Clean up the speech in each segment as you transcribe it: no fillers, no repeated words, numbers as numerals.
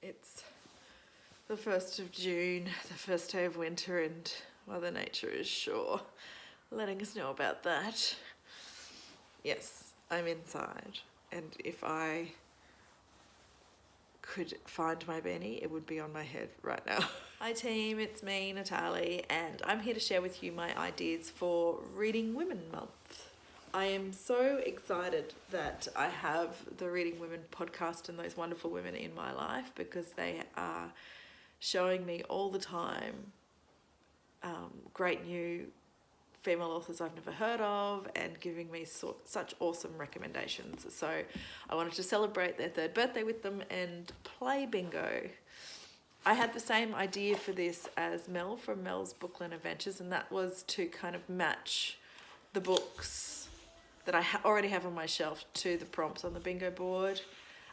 It's the 1st of June, the first day of winter, and Mother Nature is sure letting us know about that. Yes, I'm inside, and if I could find my beanie, it would be on my head right now. Hi team, it's me, Natalie, and I'm here to share with you my ideas for Reading Women Month. I am so excited that I have the Reading Women podcast and those wonderful women in my life, because they are showing me all the time great new female authors I've never heard of and giving me such awesome recommendations. So I wanted to celebrate their 3rd birthday with them and play bingo. I had the same idea for this as Mel from Mel's Bookland Adventures, and that was to kind of match the books that I already have on my shelf to the prompts on the bingo board.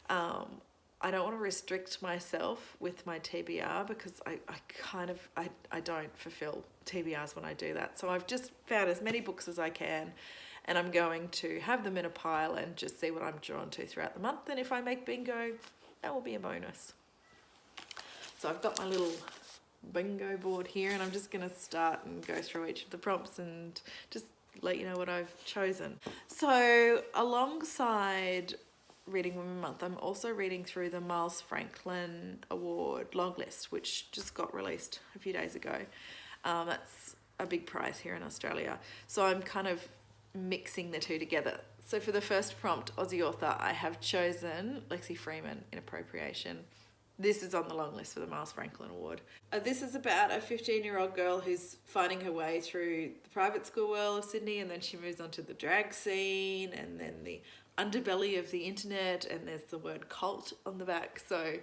I don't want to restrict myself with my TBR, because I don't fulfill TBRs when I do that. So I've just found as many books as I can, and I'm going to have them in a pile and just see what I'm drawn to throughout the month. And if I make bingo, that will be a bonus. So I've got my little bingo board here, and I'm just going to start and go through each of the prompts and just let you know what I've chosen. So alongside Reading Women Month, I'm also reading through the Miles Franklin Award long list, which just got released a few days ago. That's a big prize here in Australia. So I'm kind of mixing the two together. So for the first prompt, Aussie author, I have chosen Lexi Freeman in Appropriation. This is on the long list for the Miles Franklin Award. This is about a 15-year-old girl who's finding her way through the private school world of Sydney, and then she moves on to the drag scene and then the underbelly of the internet, and there's the word cult on the back. So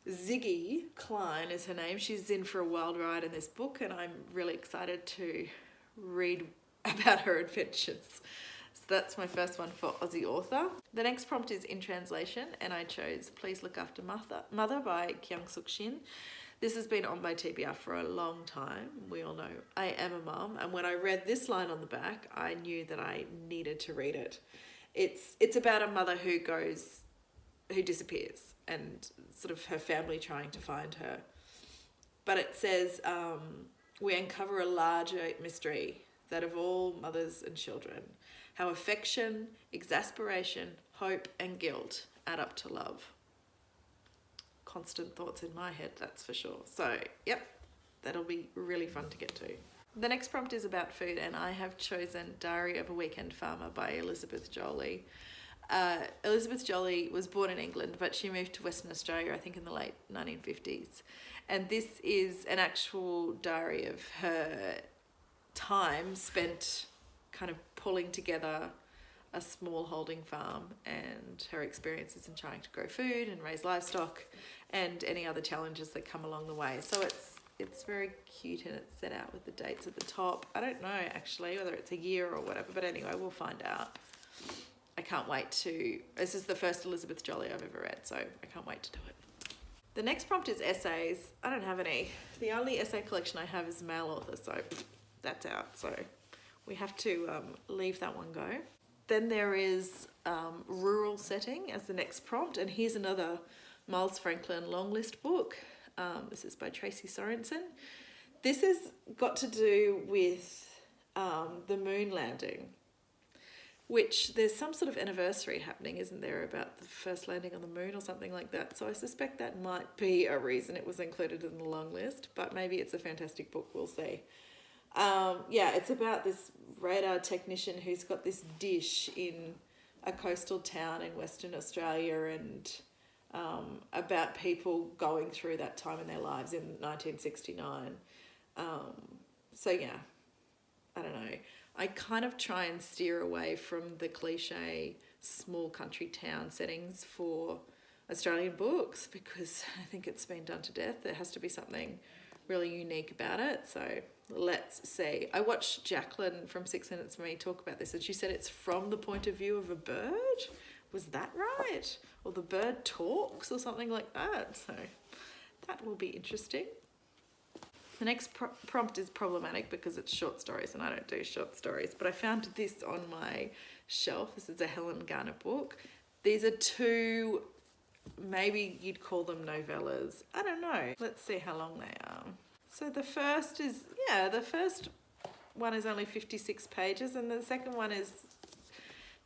Ziggy Klein is her name. She's in for a wild ride in this book, and I'm really excited to read about her adventures. So that's my first one for Aussie author. The next prompt is in translation, and I chose Please Look After Mother by Kyung Suk Shin. This has been on my TBR for a long time. We all know I am a mum, and when I read this line on the back, I knew that I needed to read it. It's about a mother who disappears, and sort of her family trying to find her. But it says, we uncover a larger mystery, that of all mothers and children, how affection, exasperation, hope and guilt add up to love. Constant thoughts in my head, that's for sure. So, yep, that'll be really fun to get to. The next prompt is about food, and I have chosen Diary of a Weekend Farmer by Elizabeth Joly. Elizabeth Joly was born in England, but she moved to Western Australia, I think in the late 1950s. And this is an actual diary of her time spent kind of pulling together a small holding farm, and her experiences in trying to grow food and raise livestock and any other challenges that come along the way. So it's very cute, and it's set out with the dates at the top. I don't know actually whether it's a year or whatever, but anyway, we'll find out. I can't wait to, this is the first Elizabeth Joly I've ever read, so I can't wait to do it. The next prompt is essays. I don't have any. The only essay collection I have is male author, so that's out. So we have to leave that one go. Then there is rural setting as the next prompt, and here's another Miles Franklin long list book. This is by Tracy Sorensen. This has got to do with the moon landing, which there's some sort of anniversary happening, isn't there, about the first landing on the moon or something like that. So I suspect that might be a reason it was included in the long list, but maybe it's a fantastic book, we'll see. Yeah, it's about this radar technician who's got this dish in a coastal town in Western Australia, and about people going through that time in their lives in 1969. So yeah, I don't know. I kind of try and steer away from the cliche small country town settings for Australian books, because I think it's been done to death. There has to be something really unique about it. So let's see. I watched Jacqueline from 6 Minutes for Me talk about this, and she said it's from the point of view of a bird. Was that right? Or the bird talks or something like that. So that will be interesting. The next prompt is problematic because it's short stories, and I don't do short stories, but I found this on my shelf. This is a Helen Garner book. These are two maybe you'd call them novellas. I don't know. Let's see how long they are. So the first one is only 56 pages and the second one is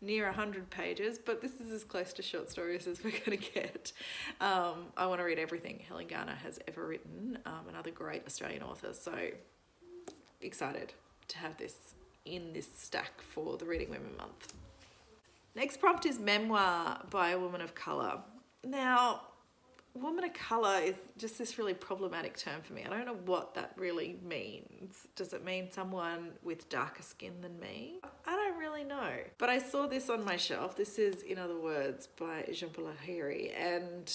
near 100 pages, but this is as close to short stories as we're going to get. I want to read everything Helen Garner has ever written, another great Australian author, so excited to have this in this stack for the Reading Women Month. Next prompt is memoir by a woman of colour. Now, woman of colour is just this really problematic term for me. I don't know what that really means. Does it mean someone with darker skin than me? I don't really know. But I saw this on my shelf. This is In Other Words by Jhumpa Lahiri, and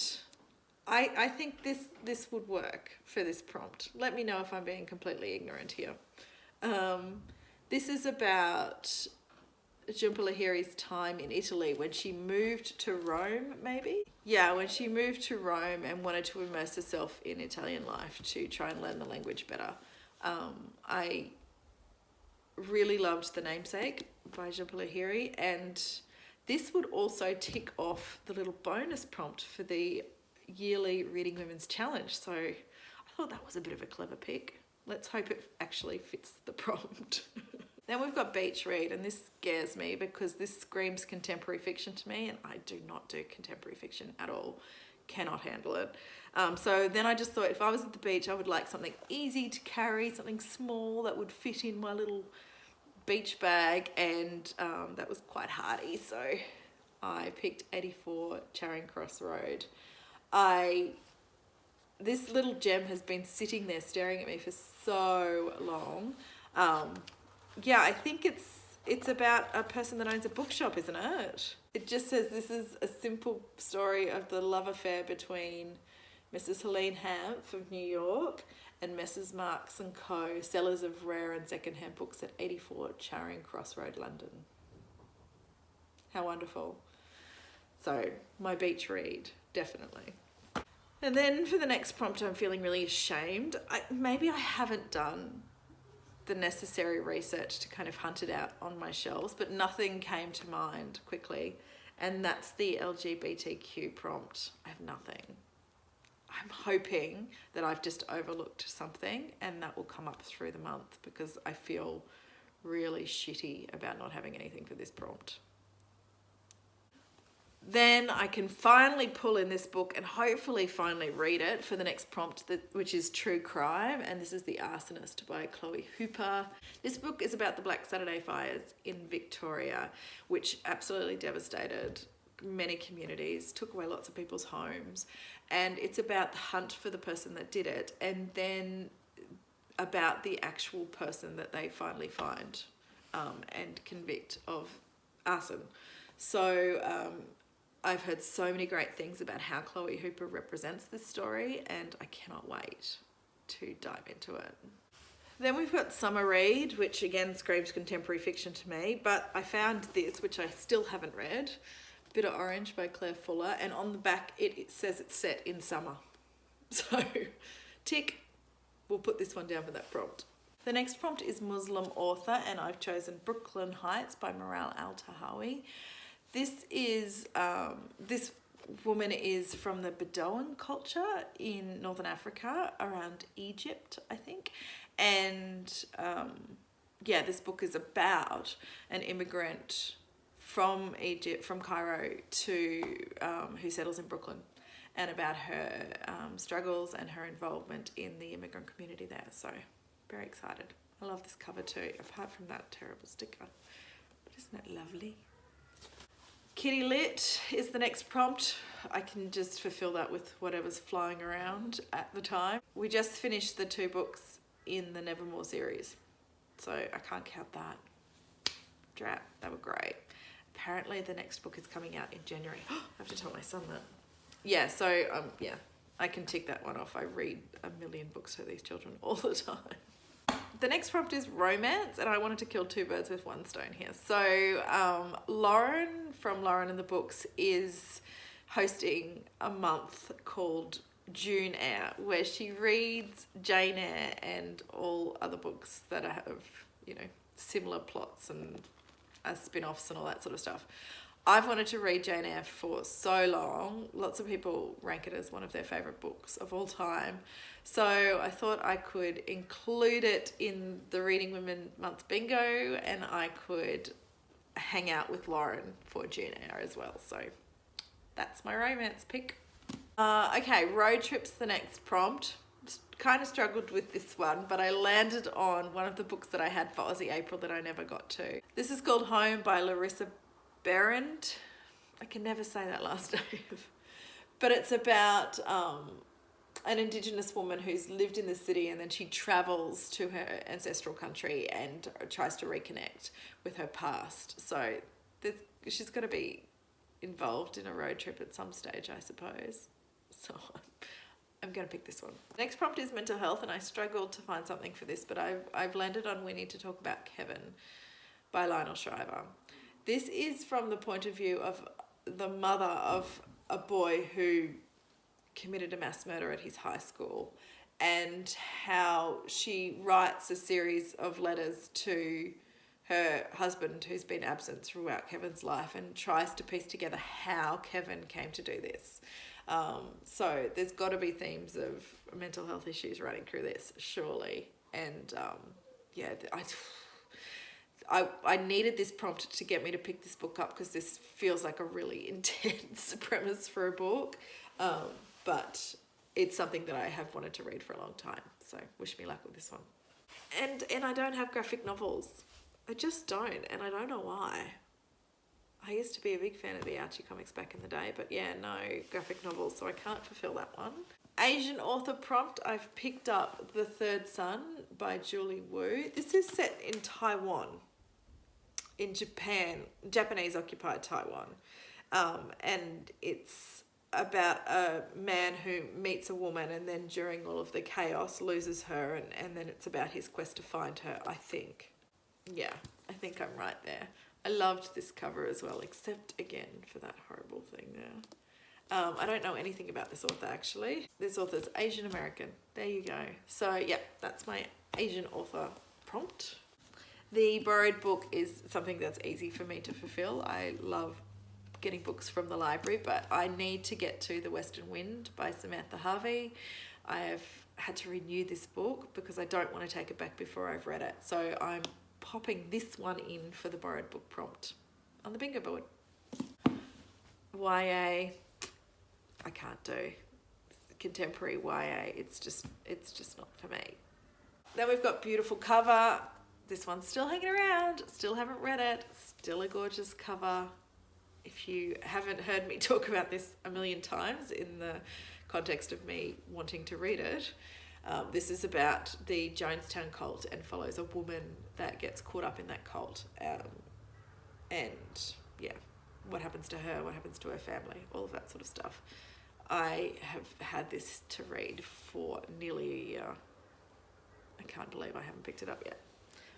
I think this would work for this prompt. Let me know if I'm being completely ignorant here. This is about Jhumpa Lahiri's time in Italy when she moved to Rome, maybe? Yeah, when she moved to Rome and wanted to immerse herself in Italian life to try and learn the language better. I really loved The Namesake by Jhumpa Lahiri, and this would also tick off the little bonus prompt for the yearly Reading Women's Challenge. So I thought that was a bit of a clever pick. Let's hope it actually fits the prompt. Then we've got Beach Read, and this scares me because this screams contemporary fiction to me, and I do not do contemporary fiction at all. Cannot handle it. So then I just thought if I was at the beach, I would like something easy to carry, something small that would fit in my little beach bag, and that was quite hardy. So I picked 84 Charing Cross Road. This little gem has been sitting there staring at me for so long. Yeah, I think it's about a person that owns a bookshop, isn't it? It just says this is a simple story of the love affair between Mrs. Helene Hanff of New York and Messrs. Marks and Co., sellers of rare and second-hand books at 84 Charing Cross Road, London. How wonderful. So, my beach read, definitely. And then for the next prompt, I'm feeling really ashamed. Maybe I haven't done the necessary research to kind of hunt it out on my shelves, but nothing came to mind quickly, and that's the LGBTQ prompt. I have nothing. I'm hoping that I've just overlooked something and that will come up through the month because I feel really shitty about not having anything for this prompt. Then I can finally pull in this book and hopefully finally read it for the next prompt, which is True Crime, and this is The Arsonist by Chloe Hooper. This book is about the Black Saturday fires in Victoria, which absolutely devastated many communities, took away lots of people's homes, and it's about the hunt for the person that did it, and then about the actual person that they finally find and convict of arson. So I've heard so many great things about how Chloe Hooper represents this story, and I cannot wait to dive into it. Then we've got Summer Read, which again screams contemporary fiction to me, but I found this, which I still haven't read, Bitter Orange by Claire Fuller, and on the back it says it's set in summer. So, tick, we'll put this one down for that prompt. The next prompt is Muslim author, and I've chosen Brooklyn Heights by Maral Al-Tahawi. This woman is from the Bedouin culture in Northern Africa, around Egypt, I think. And this book is about an immigrant from Egypt, from Cairo, to who settles in Brooklyn, and about her struggles and her involvement in the immigrant community there. So, very excited. I love this cover too, apart from that terrible sticker. But isn't it lovely? Kitty Lit is the next prompt. I can just fulfill that with whatever's flying around at the time. We just finished the 2 books in the Nevermore series, so I can't count that. Drat, they were great. Apparently the next book is coming out in January. I have to tell my son that. Yeah, so I can tick that one off. I read a million books to these children all the time. The next prompt is romance, and I wanted to kill 2 birds with 1 stone here. So Lauren from Lauren and the Books is hosting a month called June Eyre, where she reads Jane Eyre and all other books that have, similar plots and spin-offs and all that sort of stuff. I've wanted to read Jane Eyre for so long. Lots of people rank it as one of their favourite books of all time. So I thought I could include it in the Reading Women Month bingo, and I could hang out with Lauren for June Eyre as well. So that's my romance pick. Okay, road trip's the next prompt. Kind of struggled with this one, but I landed on one of the books that I had for Aussie April that I never got to. This is called Home by Larissa Behrendt. I can never say that last name. But it's about an Indigenous woman who's lived in the city, and then she travels to her ancestral country and tries to reconnect with her past. So she's got to be involved in a road trip at some stage, I suppose. So I'm going to pick this one. Next prompt is mental health, and I struggled to find something for this, but I've landed on We Need to Talk About Kevin by Lionel Shriver. This is from the point of view of the mother of a boy who committed a mass murder at his high school, and how she writes a series of letters to her husband who's been absent throughout Kevin's life, and tries to piece together how Kevin came to do this. So there's got to be themes of mental health issues running through this, surely. And yeah, I needed this prompt to get me to pick this book up, because this feels like a really intense premise for a book. But it's something that I have wanted to read for a long time. So wish me luck with this one. And I don't have graphic novels. I just don't, and I don't know why. I used to be a big fan of the Archie comics back in the day, but yeah, no graphic novels, so I can't fulfill that one. Asian author prompt, I've picked up The Third Son by Julie Wu. This is set in Taiwan, in Japan, Japanese-occupied Taiwan. And it's about a man who meets a woman, and then during all of the chaos loses her, and then it's about his quest to find her, I think. Yeah, I think I'm right there. I loved this cover as well, except again for that horrible thing there. I don't know anything about this author actually. This author's Asian American. There you go. So yeah, that's my Asian author prompt. The borrowed book is something that's easy for me to fulfill. I love getting books from the library, but I need to get to The Western Wind by Samantha Harvey. I have had to renew this book because I don't want to take it back before I've read it. So I'm popping this one in for the borrowed book prompt on the bingo board. YA, I can't do. Contemporary YA, it's just not for me. Then we've got beautiful cover. This one's still hanging around, still haven't read it, still a gorgeous cover. If you haven't heard me talk about this a million times in the context of me wanting to read it, this is about the Jonestown cult and follows a woman that gets caught up in that cult. And yeah, what happens to her, what happens to her family, all of that sort of stuff. I have had this to read for nearly a year. I can't believe I haven't picked it up yet.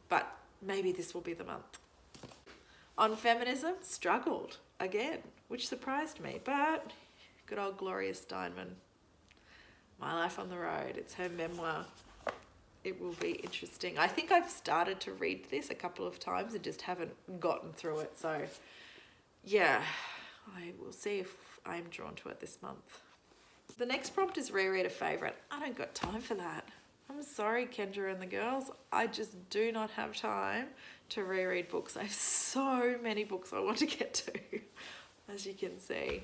But maybe this will be the month. On feminism, struggled again, which surprised me. But good old Gloria Steinem, My Life on the Road. It's her memoir. It will be interesting. I think I've started to read this a couple of times and just haven't gotten through it. So yeah, I will see if I'm drawn to it this month. The next prompt is reread a favourite. I don't got time for that. I'm sorry, Kendra and the girls. I just do not have time to reread books. I have so many books I want to get to, as you can see.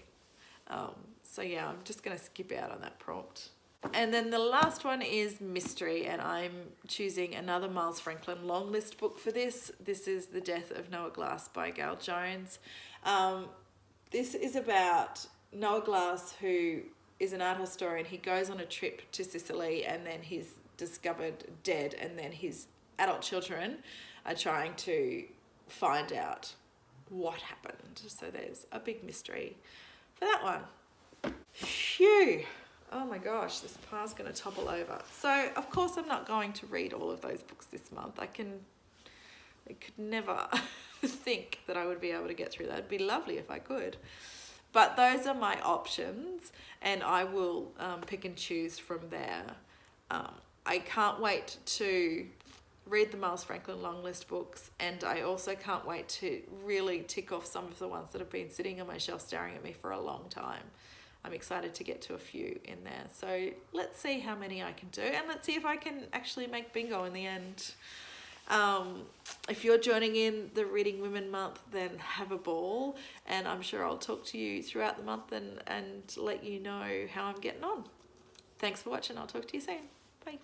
So yeah, I'm just going to skip out on that prompt. And then the last one is mystery, and I'm choosing another Miles Franklin long list book for this. This is The Death of Noah Glass by Gail Jones. This is about Noah Glass, who is an art historian. He goes on a trip to Sicily, and then he's discovered dead, and then his adult children are trying to find out what happened. So there's a big mystery for that one. Phew. Oh my gosh, this pile's going to topple over. So of course I'm not going to read all of those books this month. I could never think that I would be able to get through that. It'd be lovely if I could. But those are my options, and I will pick and choose from there. I can't wait to read the Miles Franklin long list books, and I also can't wait to really tick off some of the ones that have been sitting on my shelf staring at me for a long time. I'm excited to get to a few in there. So let's see how many I can do, and let's see if I can actually make bingo in the end. If you're joining in the Reading Women Month, then have a ball, and I'm sure I'll talk to you throughout the month and let you know how I'm getting on. Thanks for watching. I'll talk to you soon. Bye.